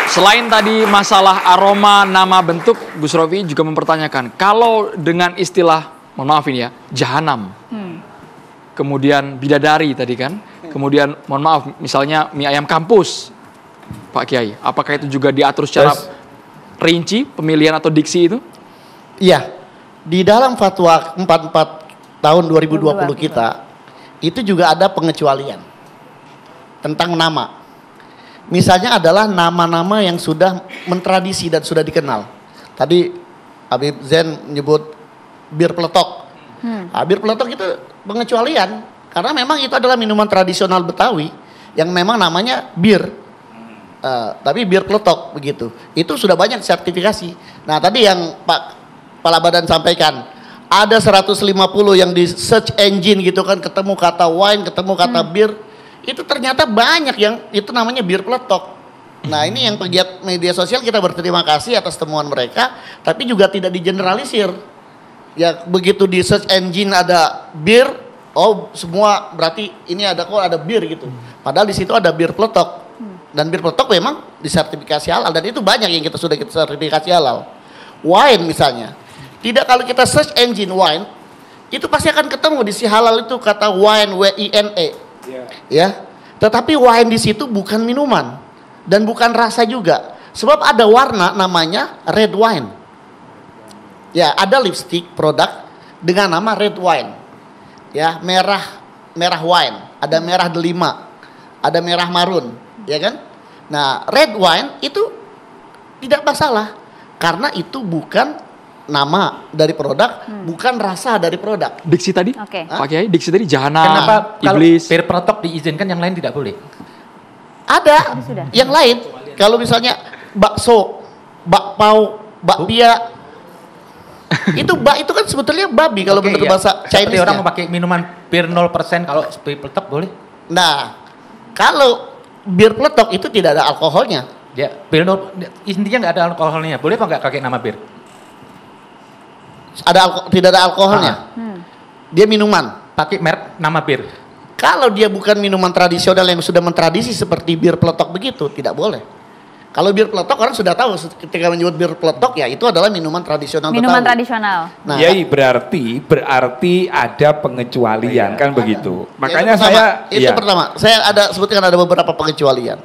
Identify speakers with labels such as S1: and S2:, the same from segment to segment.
S1: Selain tadi masalah aroma, nama, bentuk, Gus Rofi juga mempertanyakan, kalau dengan istilah, mohon maaf ini ya, jahanam, kemudian bidadari tadi kan, kemudian mohon maaf misalnya mie ayam kampus, Pak Kiai, apakah itu juga diatur secara rinci pemilihan atau diksi itu?
S2: Iya, di dalam fatwa 44 tahun 2020 kita, itu juga ada pengecualian tentang nama. Misalnya adalah nama-nama yang sudah mentradisi dan sudah dikenal. Tadi Habib Zain menyebut bir peletok. Bir peletok itu pengecualian karena memang itu adalah minuman tradisional Betawi yang memang namanya bir. Tapi bir peletok begitu. Itu sudah banyak sertifikasi. Nah, tadi yang Pak Kepala Badan sampaikan, ada 150 yang di search engine gitu kan, ketemu kata wine, ketemu kata bir. Itu ternyata banyak yang itu namanya bir peletok. Nah, ini yang pegiat media sosial kita berterima kasih atas temuan mereka, tapi juga tidak digeneralisir. Ya begitu di search engine ada bir, oh semua berarti ini ada kok ada bir gitu. Padahal di situ ada bir peletok. Dan bir peletok memang disertifikasi halal dan itu banyak yang kita sudah sertifikasi halal. Wine misalnya. Tidak kalau kita search engine wine, itu pasti akan ketemu di si halal itu kata wine, W-I-N-E. Ya, tetapi wine di situ bukan minuman dan bukan rasa juga, sebab ada warna namanya red wine. Ya, ada lipstick produk dengan nama red wine. Ya, merah wine, ada merah delima, ada merah marun, ya kan? Nah, red wine itu tidak masalah karena itu bukan nama dari produk, bukan rasa dari produk.
S1: Diksi tadi, Pak Kiai, diksi tadi jahanam,
S3: kenapa
S1: iblis.
S3: Kalau bir peletok diizinkan yang lain tidak boleh?
S2: Ada yang lain. Kalau misalnya bakso, bakpao, bakpia, itu itu kan sebetulnya babi kalau bentuk bahasa Chinese.
S3: Seperti orang mau pakai minuman bir 0% kalau bir peletok boleh?
S2: Nah, kalau bir peletok itu tidak ada alkoholnya.
S3: Ya, bir 0, intinya nggak ada alkoholnya. Boleh apa nggak pakai nama bir?
S2: Tidak ada alkoholnya. Dia minuman.
S3: Pakai merek nama bir.
S2: Kalau dia bukan minuman tradisional yang sudah mentradisi seperti bir peletok begitu, tidak boleh. Kalau bir peletok orang sudah tahu ketika menyebut bir peletok ya itu adalah minuman tradisional.
S4: Minuman tradisional.
S2: Nah,
S5: ya berarti ada pengecualian kan begitu. Makanya
S2: itu pertama, saya ada sebutkan ada beberapa pengecualian.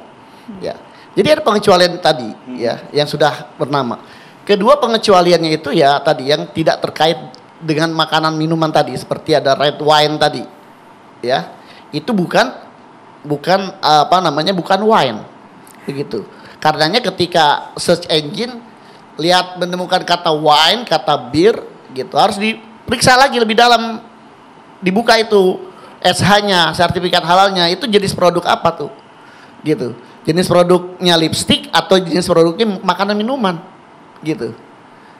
S2: Ya. Jadi ada pengecualian tadi ya yang sudah bernama. Kedua pengecualiannya itu ya tadi yang tidak terkait dengan makanan minuman tadi seperti ada red wine tadi. Ya. Itu bukan bukan wine. Begitu. Karenanya ketika search engine lihat menemukan kata wine, kata bir gitu harus diperiksa lagi lebih dalam. Dibuka itu SH-nya, sertifikat halalnya itu jenis produk apa tuh. Gitu. Jenis produknya lipstick atau jenis produknya makanan minuman. Gitu.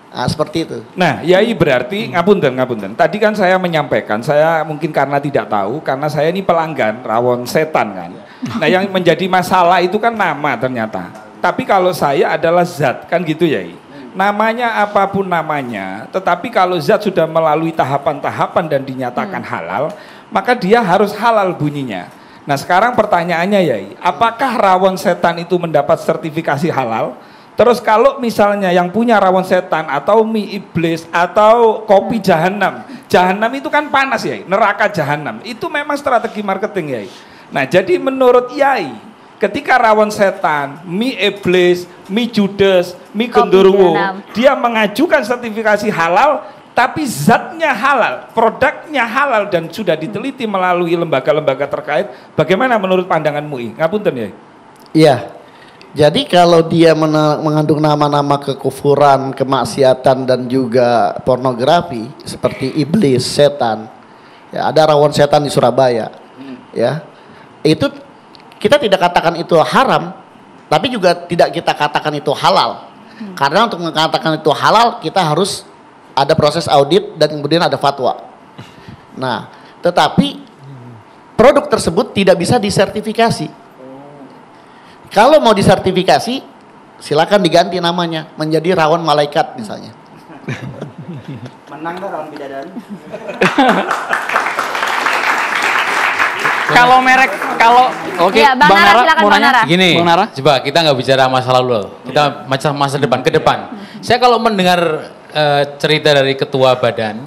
S2: Nah, seperti itu.
S5: Nah, Yai berarti ngapunten. Tadi kan saya menyampaikan, saya mungkin karena tidak tahu, karena saya ini pelanggan rawon setan kan. Nah, yang menjadi masalah itu kan nama ternyata. Tapi kalau saya adalah zat kan gitu Yai. Namanya apapun namanya, tetapi kalau zat sudah melalui tahapan-tahapan dan dinyatakan halal, maka dia harus halal bunyinya. Nah, sekarang pertanyaannya Yai, apakah rawon setan itu mendapat sertifikasi halal? Terus kalau misalnya yang punya rawon setan atau mie iblis atau kopi jahanam, jahanam itu kan panas ya, neraka jahanam. Itu memang strategi marketing ya. Nah, jadi menurut Yai, ketika rawon setan, mie iblis, mie judes, mie genderuwo, dia mengajukan sertifikasi halal, tapi zatnya halal, produknya halal dan sudah diteliti melalui lembaga-lembaga terkait. Bagaimana menurut pandangan MUI? Ngapunten ya.
S2: Iya. Jadi kalau dia mengandung nama-nama kekufuran, kemaksiatan dan juga pornografi seperti iblis, setan, ya ada rawon setan di Surabaya, ya itu kita tidak katakan itu haram, tapi juga tidak kita katakan itu halal, karena untuk mengatakan itu halal kita harus ada proses audit dan kemudian ada fatwa. Nah, tetapi produk tersebut tidak bisa disertifikasi. Kalau mau disertifikasi, silakan diganti namanya menjadi rawon malaikat misalnya.
S6: Menang dong rawon bidadari.
S1: Kalau merek, kalau oke,
S4: Ya, Bang Nara, silakan,
S1: mau
S4: Bang
S1: nanya?
S4: Nara.
S6: Gini,
S1: Bang Nara?
S6: coba kita nggak bicara masa lalu loh. Kita masa depan, ke depan. Saya kalau mendengar cerita dari ketua badan,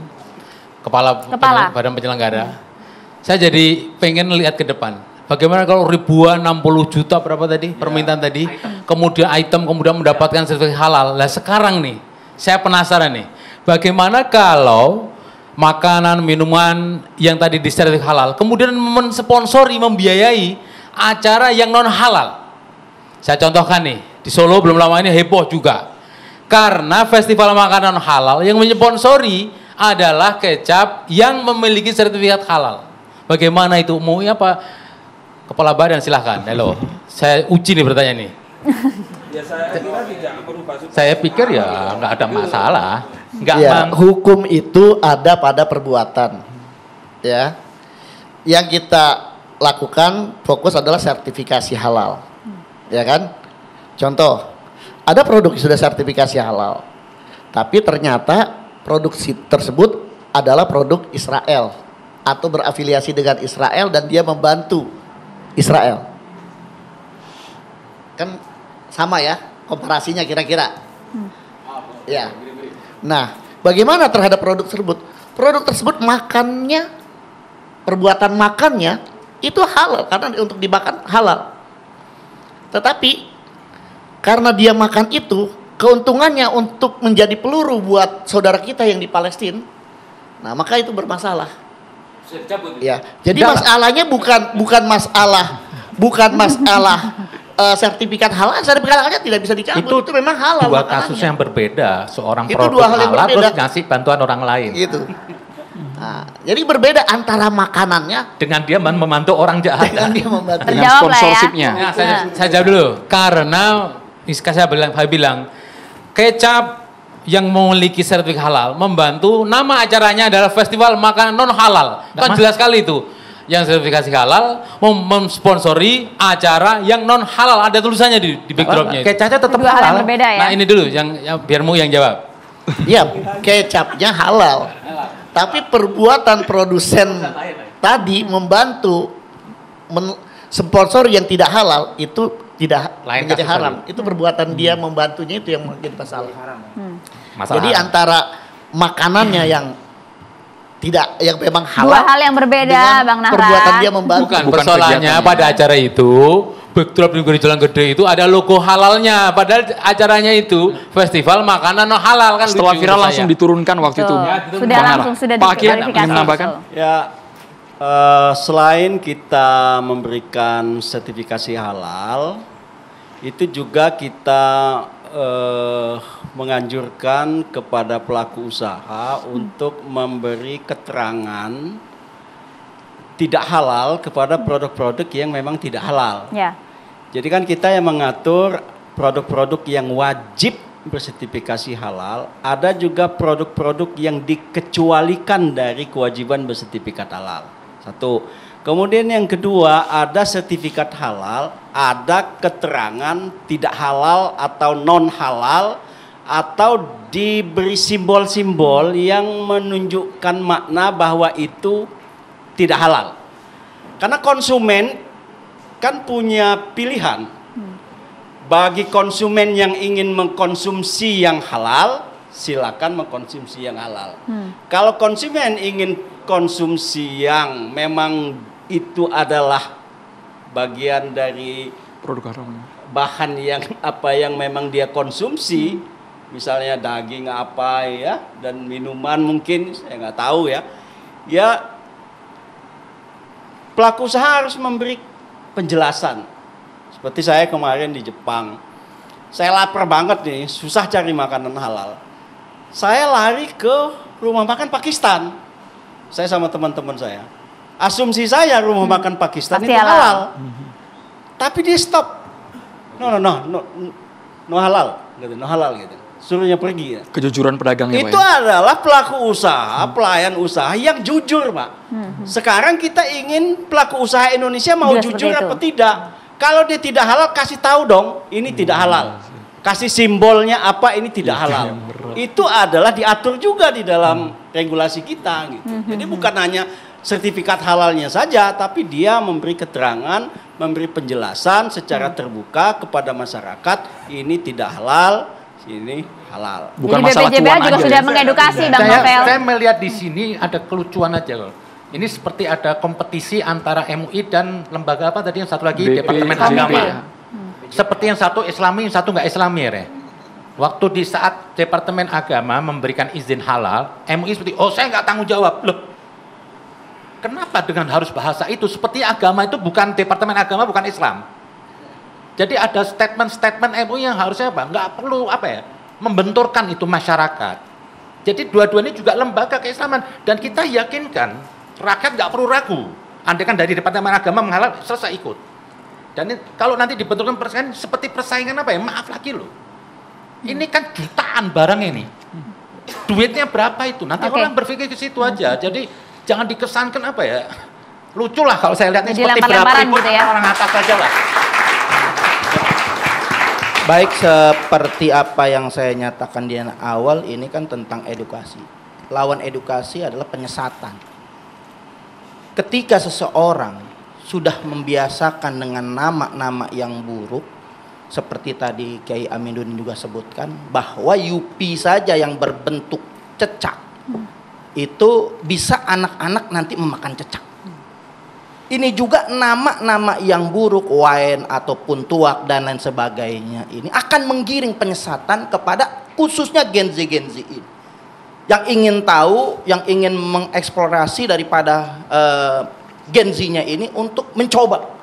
S6: kepala. Badan penyelenggara, saya jadi pengen lihat ke depan. Bagaimana kalau ribuan, 60 juta berapa tadi permintaan tadi, kemudian kemudian mendapatkan sertifikat halal. Lah sekarang nih, saya penasaran nih, bagaimana kalau makanan, minuman yang tadi disertifikat halal, kemudian mensponsori, membiayai acara yang non halal. Saya contohkan nih, di Solo belum lama ini heboh juga. Karena festival makanan halal yang menyponsori adalah kecap yang memiliki sertifikat halal. Bagaimana itu? Mau apa? Kepala badan silahkan. Halo, saya uji nih bertanya nih.
S5: Ya saya kira tidak merubah substansi.
S6: Saya pikir ya nggak ada masalah. Nggak
S2: Ya, hukum itu ada pada perbuatan. Ya. Yang kita lakukan fokus adalah sertifikasi halal. Ya kan? Contoh, ada produk yang sudah sertifikasi halal. Tapi ternyata produksi tersebut adalah produk Israel atau berafiliasi dengan Israel dan dia membantu Israel. Kan sama ya komparasinya kira-kira. Ya. Nah, bagaimana terhadap produk tersebut? Produk tersebut makannya, perbuatan makannya itu halal karena untuk dimakan halal. Tetapi karena dia makan itu, keuntungannya untuk menjadi peluru buat saudara kita yang di Palestina, nah maka itu bermasalah. Ya, jadi masalahnya bukan masalah sertifikat halal. Sertifikat halalnya tidak bisa dicabut. Itu memang halal.
S6: Dua kasus yang berbeda. Seorang
S2: itu
S6: produk
S2: dua hal yang
S6: halal
S2: berbeda.
S6: terus ngasih bantuan orang lain.
S2: Gitu. Nah, jadi berbeda antara makanannya
S6: Dengan dia membantu orang jahat.
S2: dengan dia membantu.
S1: Dengan
S4: Terjawab lah ya.
S1: sponsorshipnya.
S6: Nah, saya jawab dulu. Karena saya bilang kecap yang memiliki sertifikat halal membantu, nama acaranya adalah festival makanan non halal. Kan jelas sekali itu. Yang sertifikasi halal memsponsori acara yang non halal, ada tulisannya di backdropnya.
S3: Kecapnya tetap
S4: Dua hal yang
S3: halal.
S4: berbeda ya.
S6: Nah ini dulu yang biarmu yang jawab.
S2: Iya, kecapnya halal. Tapi perbuatan produsen tadi membantu sponsor yang tidak halal itu tidak
S6: Lain
S2: menjadi
S6: kasus
S2: haram. Itu perbuatan dia membantunya itu yang menjadi masalah.
S6: Masalah.
S2: Jadi antara makanannya yang tidak, yang memang halal,
S4: Dua hal yang berbeda,
S2: dengan
S4: Bang Nahra.
S2: perbuatan dia membantu.
S6: Bukan,
S1: Bukan
S6: persoalannya
S1: kegiatannya.
S6: pada acara itu backdrop di Jalan Gede itu ada logo halalnya, padahal acaranya itu festival makanan non halal kan.
S1: Setelah
S6: lucu
S1: viral
S6: menurut
S1: langsung
S6: saya.
S1: diturunkan waktu itu.
S4: Sudah
S1: Bang Nara.
S4: langsung sudah
S1: Pak Akin,
S4: diverifikasi.
S1: ingin menambahkan?
S7: Ya, selain kita memberikan sertifikasi halal, itu juga kita menganjurkan kepada pelaku usaha untuk memberi keterangan tidak halal kepada produk-produk yang memang tidak halal.
S4: Ya.
S7: Jadi kan kita yang mengatur produk-produk yang wajib bersertifikasi halal, ada juga produk-produk yang dikecualikan dari kewajiban bersertifikat halal. Satu. Kemudian yang kedua, ada sertifikat halal, ada keterangan tidak halal atau non halal, atau diberi simbol-simbol yang menunjukkan makna bahwa itu tidak halal. Karena konsumen kan punya pilihan. Bagi konsumen yang ingin mengkonsumsi yang halal, silakan mengkonsumsi yang halal. Kalau konsumen ingin konsumsi yang memang itu adalah bagian dari
S1: Produk haram.
S7: bahan yang apa yang memang dia konsumsi, misalnya daging apa ya, dan minuman mungkin saya nggak tahu ya, ya pelaku usaha harus memberi penjelasan. Seperti saya kemarin di Jepang, saya lapar banget nih, susah cari makanan halal. Saya lari ke rumah makan Pakistan, saya sama teman-teman saya. Asumsi saya rumah makan Pakistan
S4: Pasti
S7: itu
S4: halal.
S7: halal. Tapi dia stop. No halal, gitu, no halal gitu. Suruhnya pergi. Ya.
S1: Kejujuran pedagangnya, Pak.
S7: Itu adalah pelaku usaha, pelayan usaha yang jujur, Pak. Sekarang kita ingin pelaku usaha Indonesia mau
S4: Juga
S7: jujur
S4: seperti
S7: apa
S4: itu.
S7: tidak. Kalau dia tidak halal, kasih tahu dong, ini tidak halal. Kasih simbolnya apa, ini tidak halal. Itu adalah diatur juga di dalam regulasi kita gitu. Jadi bukan hanya sertifikat halalnya saja, tapi dia memberi keterangan, memberi penjelasan secara terbuka kepada masyarakat, ini tidak halal, ini halal.
S1: Bukan
S4: Jadi
S1: masalah
S4: BPJBA
S1: cuan
S4: juga
S1: aja
S4: sudah
S1: ya.
S4: mengedukasi Bang Novel.
S3: Saya melihat di sini ada kelucuan aja loh. Ini seperti ada kompetisi antara MUI dan lembaga apa tadi yang satu lagi Departemen Agama. Seperti yang satu Islami, yang satu nggak Islami ya. Waktu di saat Departemen Agama memberikan izin halal, MUI seperti, oh saya nggak tanggung jawab. Loh, kenapa dengan harus bahasa itu? Seperti agama itu bukan Departemen Agama, bukan Islam. Jadi ada statement-statement MUI yang harusnya apa? Nggak perlu apa ya, membenturkan itu masyarakat. Jadi dua-duanya juga lembaga keislaman. Dan kita yakinkan, rakyat nggak perlu ragu. Andai kan dari Departemen Agama menghalal, selesai ikut. Dan kalau nanti dibenturkan persaingan, seperti persaingan apa ya, maaf lagi loh. Ini kan jutaan barang ini. Duitnya berapa itu? Nanti orang berpikir ke situ aja. Jadi jangan dikesankan apa ya, lucu lah kalau saya lihat ini seperti berapa ribu gitu ya. Orang atas saja lah.
S8: Baik, seperti apa yang saya nyatakan di awal, ini kan tentang edukasi. Lawan edukasi adalah penyesatan. Ketika seseorang sudah membiasakan dengan nama-nama yang buruk, seperti tadi Kiai Aminuddin juga sebutkan, bahwa Yupi saja yang berbentuk cecak, itu bisa anak-anak nanti memakan cecak. Ini juga nama-nama yang buruk, wine ataupun tuak dan lain sebagainya, ini akan menggiring penyesatan kepada khususnya Gen Z ini. Yang ingin tahu, yang ingin mengeksplorasi daripada Gen Z-nya ini untuk mencoba.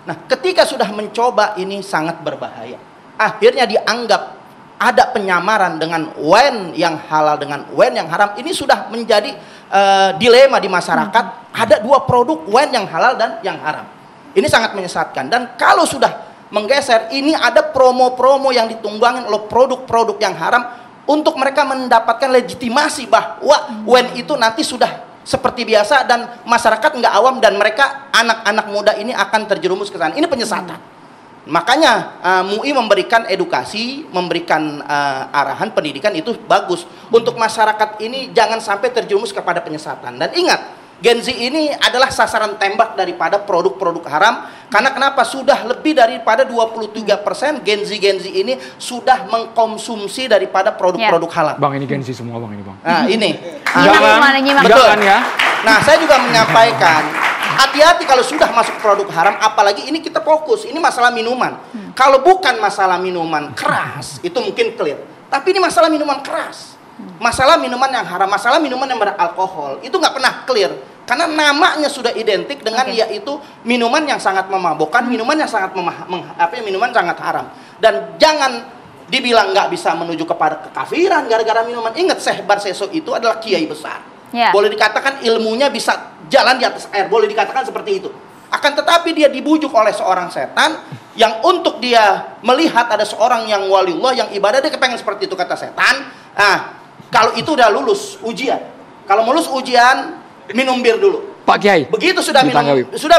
S8: Nah, ketika sudah mencoba ini sangat berbahaya. Akhirnya dianggap ada penyamaran dengan wine yang halal dengan wine yang haram. Ini sudah menjadi dilema di masyarakat. Ada dua produk wine yang halal dan yang haram. Ini sangat menyesatkan. Dan kalau sudah menggeser, ini ada promo-promo yang ditunggangin oleh produk-produk yang haram untuk mereka mendapatkan legitimasi bahwa wine itu nanti sudah seperti biasa dan masyarakat nggak awam dan mereka anak-anak muda ini akan terjerumus ke sana. Ini penyesatan. Makanya MUI memberikan edukasi, memberikan arahan pendidikan itu bagus untuk masyarakat ini jangan sampai terjerumus kepada penyesatan. Dan ingat, Gen Z ini adalah sasaran tembak daripada produk-produk haram. Karena kenapa? Sudah lebih daripada 23% Gen Z ini sudah mengkonsumsi daripada produk-produk halal.
S1: Bang, ini Gen Z semua bang ini bang.
S2: Nah ini.
S4: Nyimak.
S2: Betul.
S1: Ya.
S2: Nah saya juga menyampaikan, hati-hati kalau sudah masuk produk haram, apalagi ini kita fokus, ini masalah minuman. Kalau bukan masalah minuman keras, itu mungkin clear. Tapi ini masalah minuman keras. Masalah minuman yang haram, masalah minuman yang beralkohol, itu nggak pernah clear. Karena namanya sudah identik dengan yaitu minuman yang sangat memabukkan, minuman yang sangat minuman sangat haram. Dan jangan dibilang nggak bisa menuju kepada kekafiran gara-gara minuman. Ingat, Syekh Barseso itu adalah kiai besar. Boleh dikatakan ilmunya bisa jalan di atas air, boleh dikatakan seperti itu. Akan tetapi dia dibujuk oleh seorang setan yang untuk dia melihat ada seorang yang waliullah yang ibadah, dia kepengen seperti itu, kata setan. Nah, kalau itu udah lulus ujian, kalau lulus ujian minum bir dulu.
S1: Pak Kiai.
S2: Begitu sudah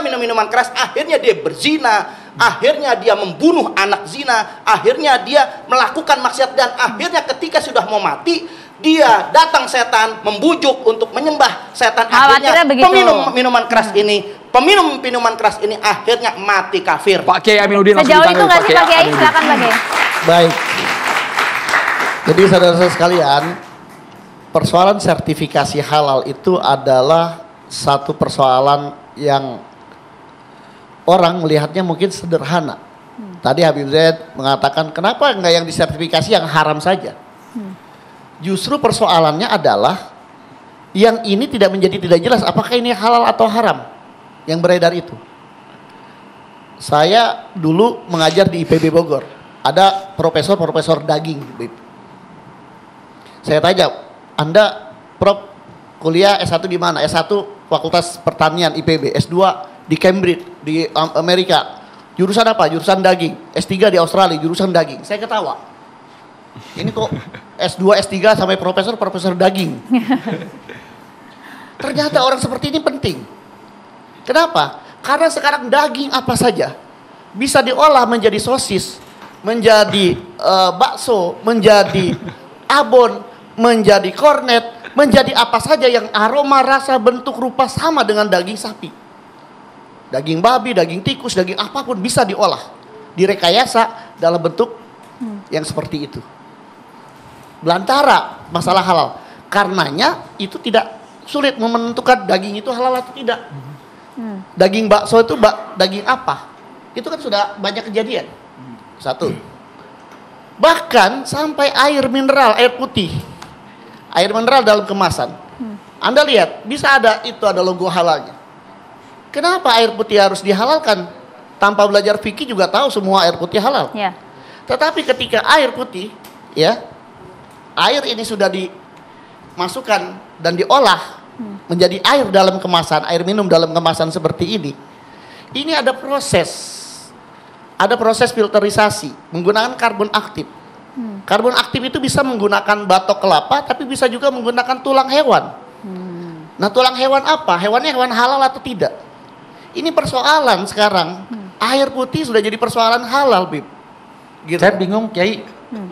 S2: minum minuman keras, akhirnya dia berzina, akhirnya dia membunuh anak zina, akhirnya dia melakukan maksiat dan akhirnya ketika sudah mau mati, dia datang setan membujuk untuk menyembah setan. Akhirnya peminum minuman keras ini akhirnya mati kafir.
S1: Pak Kiai Aminuddin langsung
S4: Sejauh itu
S1: dipanggil.
S4: nggak sih Pak Kiai? Silakan Pak Kiai.
S2: Baik. Jadi saudara-saudara sekalian, persoalan sertifikasi halal itu adalah satu persoalan yang orang melihatnya mungkin sederhana. Tadi Habib Zaid mengatakan kenapa enggak yang disertifikasi yang haram saja. Justru persoalannya adalah yang ini tidak jelas apakah ini halal atau haram yang beredar itu. Saya dulu mengajar di IPB Bogor, ada profesor daging. Saya tanya, Anda Prof kuliah S1 di mana? S1 Fakultas Pertanian IPB, S2 di Cambridge di Amerika. Jurusan apa? Jurusan daging. S3 di Australia, jurusan daging. Saya ketawa. Ini kok S2, S3 sampai profesor daging. Ternyata orang seperti ini penting. Kenapa? Karena sekarang daging apa saja bisa diolah menjadi sosis, menjadi bakso, menjadi abon, menjadi kornet, menjadi apa saja yang aroma, rasa, bentuk, rupa sama dengan daging sapi. Daging babi, daging tikus, daging apapun bisa diolah, direkayasa dalam bentuk yang seperti itu. Belantara masalah halal. Karenanya itu tidak sulit menentukan daging itu halal atau tidak. Daging bakso itu daging apa? Itu kan sudah banyak kejadian. Satu. Bahkan sampai air mineral, air putih. Air mineral dalam kemasan. Anda lihat, bisa ada logo halalnya. Kenapa air putih harus dihalalkan? Tanpa belajar fikih juga tahu semua air putih halal.
S4: Ya.
S2: Tetapi ketika air putih, ya, air ini sudah dimasukkan dan diolah menjadi air dalam kemasan, air minum dalam kemasan seperti ini. Ini ada proses filterisasi menggunakan karbon aktif. Karbon aktif itu bisa menggunakan batok kelapa, tapi bisa juga menggunakan tulang hewan. Nah, tulang hewan apa? Hewannya hewan halal atau tidak? Ini persoalan sekarang. Air putih sudah jadi persoalan halal, Bib. Gitu.
S3: Saya bingung, Kiai.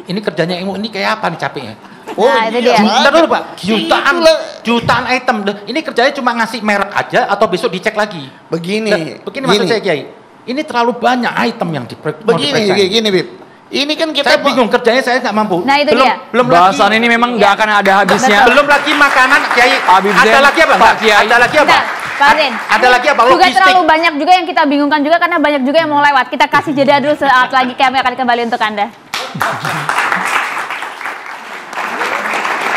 S3: Ini kerjanya ilmu ini kayak apa nih capeknya?
S2: Oh,
S4: Nah, itu dia.
S3: Bentar dulu Pak,
S2: Itulah.
S3: jutaan item. Ini kerjanya cuma ngasih merek aja atau besok dicek lagi?
S2: Begini.
S3: Begini maksud saya, Kiai. Ini terlalu banyak item yang
S2: Begini, Bib. Ini kan kita
S3: saya bingung, kerjanya saya nggak mampu.
S4: Nah, itu dia.
S3: Belum
S1: Bahasan
S3: lagi,
S1: ini memang nggak akan ada habisnya.
S3: belum lagi makanan, Kiai.
S1: Habib Zain,
S3: Ada lagi apa?
S1: Pak Kiai.
S3: Ada lagi apa?
S4: Bentar, Pak Zain.
S3: Ada lagi apa?
S4: Juga
S3: Logistik.
S4: terlalu banyak juga yang kita bingungkan juga karena banyak juga yang mau lewat. Kita kasih jeda dulu, saat lagi kami akan kembali untuk Anda.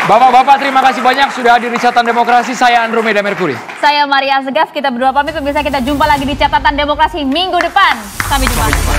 S1: Bapak-bapak, terima kasih banyak sudah hadir di Catatan Demokrasi. Saya Andromeda Mercury.
S4: Saya Maria Segaf, kita berdua pamit. Pemirsa, kita jumpa lagi di Catatan Demokrasi minggu depan. Sampai jumpa.